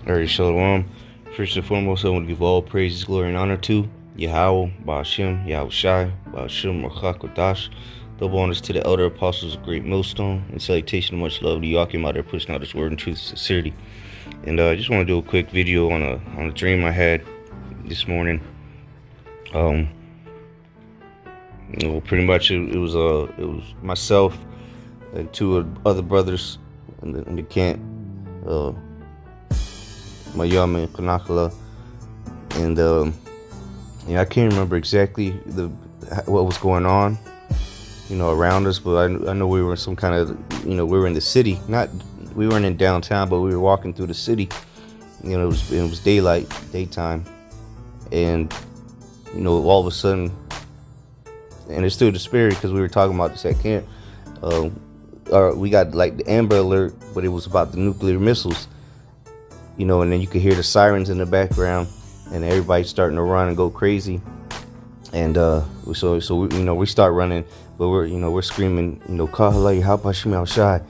Alright, Shalom. First and foremost, I want to give all praises, glory, and honor to Yahweh, Ba'ashem, Yahushai, Ba'ashem, Rachak, Kodash. Double honors to the elder apostles of Great Millstone, and salutation of much love to Yakim out there pushing out this word in truth and sincerity. And I just want to do a quick video on a dream I had this morning. Pretty much it was myself and two other brothers in the camp. Mayam and Kanakala, and I can't remember exactly what was going on, around us, but I know we were in some kind of, we were in the city. We weren't in downtown, but we were walking through the city. It was daytime, and all of a sudden, and it's still the spirit because we were talking about this at camp. We got like the Amber Alert, but it was about the nuclear missiles. And then you could hear the sirens in the background, and everybody's starting to run and go crazy. And we start running, but we're screaming, Kahalai, Hapashim al Shai,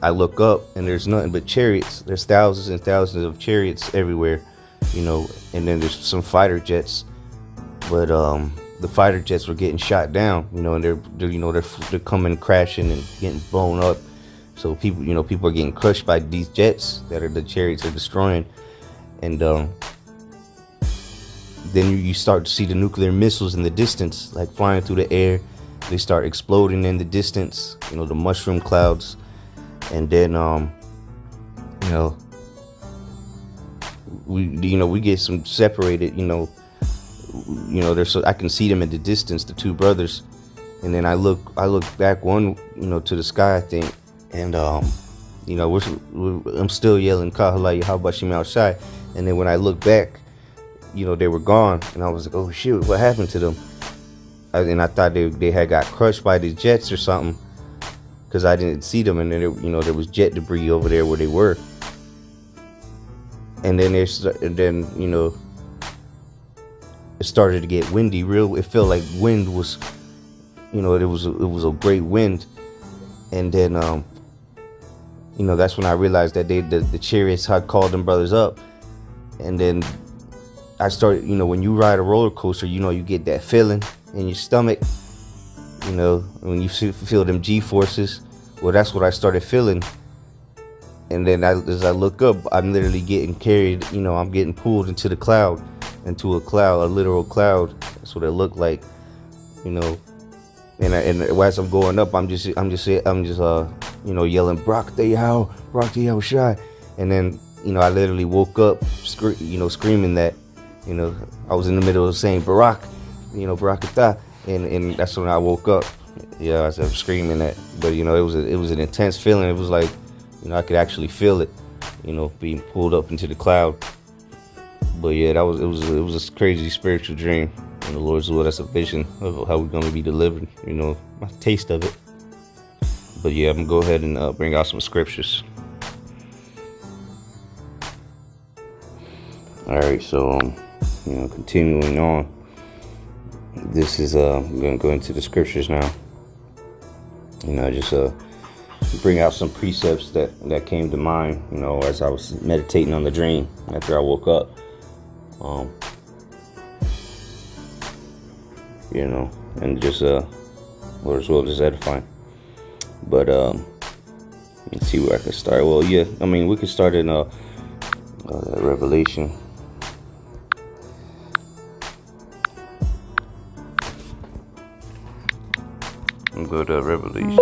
I look up and there's nothing but chariots. There's thousands and thousands of chariots everywhere, and then there's some fighter jets, but the fighter jets were getting shot down, and they're coming crashing and getting blown up. So people are getting crushed by these jets that are the chariots are destroying, and then you start to see the nuclear missiles in the distance, like flying through the air. They start exploding in the distance, the mushroom clouds, and then we get some separated, there's I can see them in the distance, the two brothers, and then I look back one, to the sky, I think. And I'm still yelling Kahalai Habashim al Shai. And then when I look back, they were gone, and I was like, oh shoot, what happened to them? And I thought they had got crushed by the jets or something, because I didn't see them. And then there was jet debris over there where they were. And then it started to get windy. It felt like wind was, it was a great wind. And then that's when I realized that the chariots had called them brothers up. And then I started, when you ride a roller coaster, you get that feeling in your stomach, when you feel them G-forces. Well, that's what I started feeling. And then as I look up, I'm literally getting carried, I'm getting pulled into a literal cloud. That's what it looked like, And as I'm going up, I'm just yelling Brock the Shai. And then I literally woke up screaming that, I was in the middle of saying Barak, Barakatah, and that's when I woke up. I was screaming that. But it was an intense feeling. It was like, I could actually feel it, being pulled up into the cloud. But yeah, it was a crazy spiritual dream. And the Lord's will, that's a vision of how we're going to be delivered, a taste of it. But yeah, I'm going to go ahead and bring out some scriptures. Alright, so, continuing on. This is, I'm going to go into the scriptures now. Just bring out some precepts that came to mind, as I was meditating on the dream after I woke up. And just Lord's will, just edifying. But let's see where I can start. Well, yeah, we could start in Revelation. I'm go to Revelation.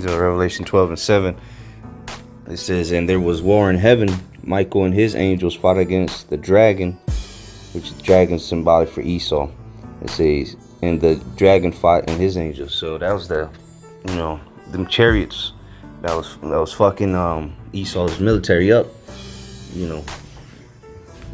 Revelation 12:7. It says, and there was war in heaven. Michael and his angels fought against the dragon, which the dragon symbolic for Esau. It says, and the dragon fought and his angels. So that was the, them chariots that was fucking Esau's military up,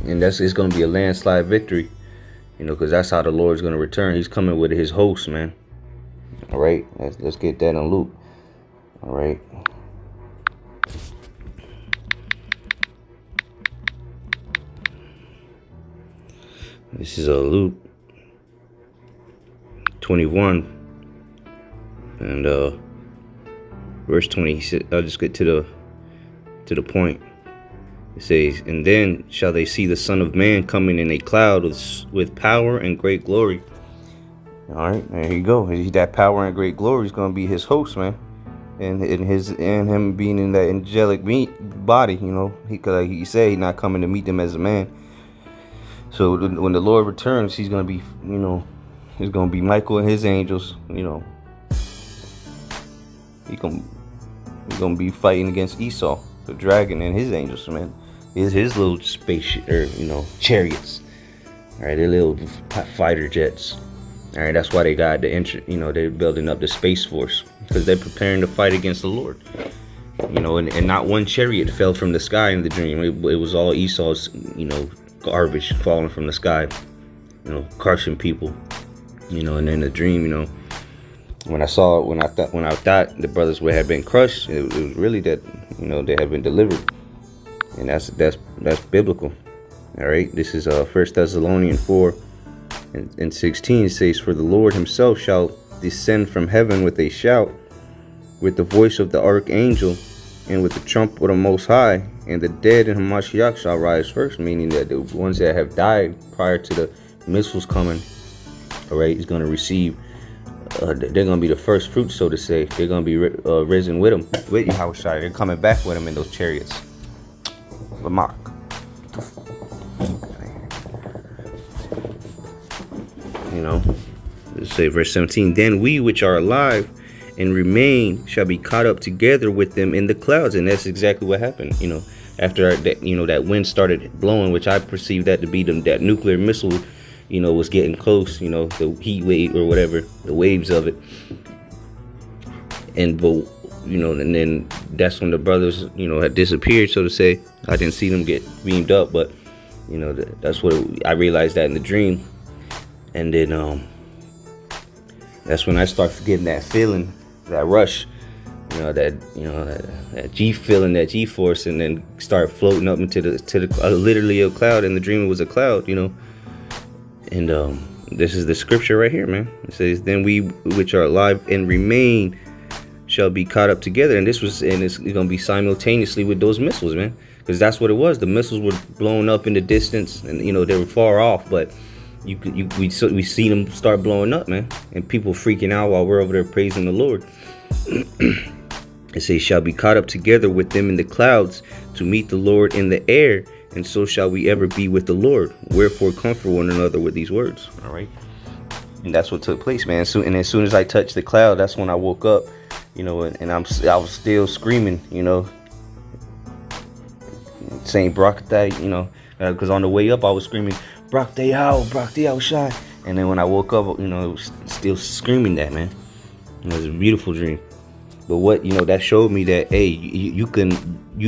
and it's gonna be a landslide victory, because that's how the Lord's gonna return. He's coming with his host, man. All right, let's get that in loop. All right. This is Luke 21 and verse 20. I'll just get to the point. It says, "And then shall they see the Son of Man coming in a cloud with power and great glory." All right, there you go. That power and great glory is going to be his host, man, and him being in that angelic body. You know, like he said, he's not coming to meet them as a man. So when the Lord returns, he's going to be, you know, it's going to be Michael and his angels. You know, he's going to be fighting against Esau, the dragon, and his angels, man. His little spaceship, or, you know, chariots. All right, their little fighter jets. All right, that's why they got you know, they're building up the Space Force, because they're preparing to fight against the Lord. You know, and not one chariot fell from the sky in the dream. It was all Esau's, you know, garbage falling from the sky, you know, crushing people. You know, and in the dream, you know, when I thought the brothers had been crushed, it was really that, you know, they had been delivered, and that's biblical. All right, this is 1 Thessalonians 4 and 16. It says, "For the Lord himself shall descend from heaven with a shout, with the voice of the archangel, and with the trump of the Most High, and the dead in Hamashiach shall rise first," meaning that the ones that have died prior to the missiles coming, all right, is going to receive, they're going to be the first fruit, so to say. They're going to be risen with him, with Yahushua. They're coming back with him in those chariots. Lamach. You know, let's say verse 17, "Then we which are alive and remain shall be caught up together with them in the clouds." And that's exactly what happened. You know, after that, you know, that wind started blowing, which I perceived that to be that nuclear missile, you know, was getting close. You know, the heat wave or whatever, the waves of it. But you know, and then that's when the brothers, you know, had disappeared, so to say. I didn't see them get beamed up, but you know, that's what I realized that in the dream. And then that's when I start getting that feeling, that rush, that G feeling, that G force, and then start floating up into the literally a cloud. In the dream, it was a cloud, you know. And this is the scripture right here, man. It says, "Then we which are alive and remain shall be caught up together." And it's gonna be simultaneously with those missiles, man, because that's what it was. The missiles were blown up in the distance, and you know, they were far off, but we see them start blowing up, man, and people freaking out while we're over there praising the Lord. It says, "Shall be caught up together with them in the clouds to meet the Lord in the air, and so shall we ever be with the Lord. Wherefore comfort one another with these words." All right, and that's what took place, man. And as soon as I touched the cloud, that's when I woke up, you know, and I was still screaming, you know, saying Brakatah, you know, because on the way up I was screaming Brakatah Shai, and then when I woke up, you know, it was still screaming that, man. It was a beautiful dream. But what, you know, that showed me that, hey, you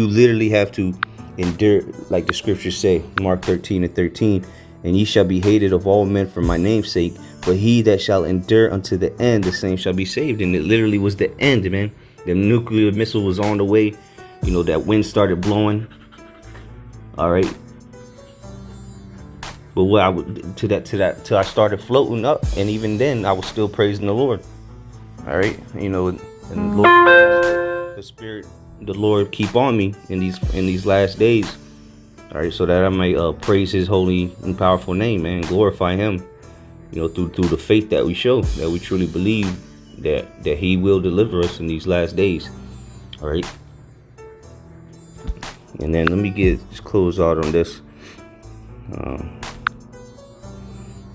literally have to endure, like the scriptures say, Mark 13:13, "And ye shall be hated of all men for my name's sake, but he that shall endure unto the end, the same shall be saved." And it literally was the end, man. The nuclear missile was on the way. You know, that wind started blowing. All right. But what I would till I started floating up, and even then I was still praising the Lord. All right, you know, and Lord, the Spirit, the Lord, keep on me in these last days. All right, so that I may praise His holy and powerful name, man, glorify Him. You know, through the faith that we show, that we truly believe that He will deliver us in these last days. All right, and then let me just close out on this.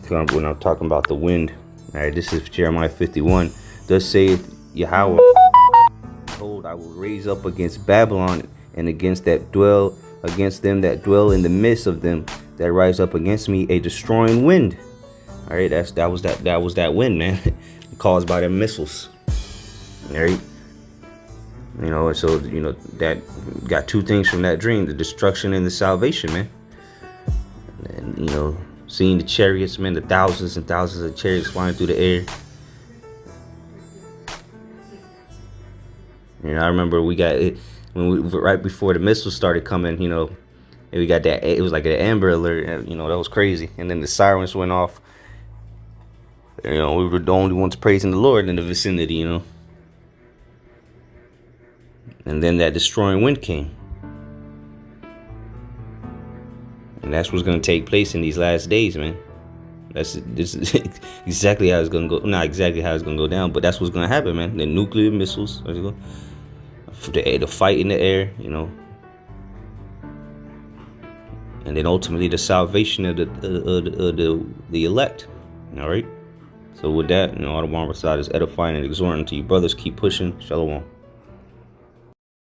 When I'm talking about the wind, all right, this is Jeremiah 51. "Thus saith Yahweh, behold, I will raise up against Babylon and against them that dwell in the midst of them that rise up against me a destroying wind." All right, that was that wind, man, caused by the missiles. All right, you know, and so, you know, that got two things from that dream: the destruction and the salvation, man. And, you know, seeing the chariots, man, the thousands and thousands of chariots flying through the air. You know, I remember we got it when right before the missiles started coming. You know, And we got that. It was like an Amber Alert. You know, that was crazy. And then the sirens went off. You know, we were the only ones praising the Lord in the vicinity. You know. And then that destroying wind came. And that's what's going to take place in these last days, man. This is exactly how it's going to go. Not exactly how it's going to go down, but that's what's going to happen, man. The nuclear missiles, the fight in the air, you know. And then ultimately the salvation of the elect. All right. So with that, you know, Audubon Rasad is edifying and exhorting to you brothers. Keep pushing. Shalom.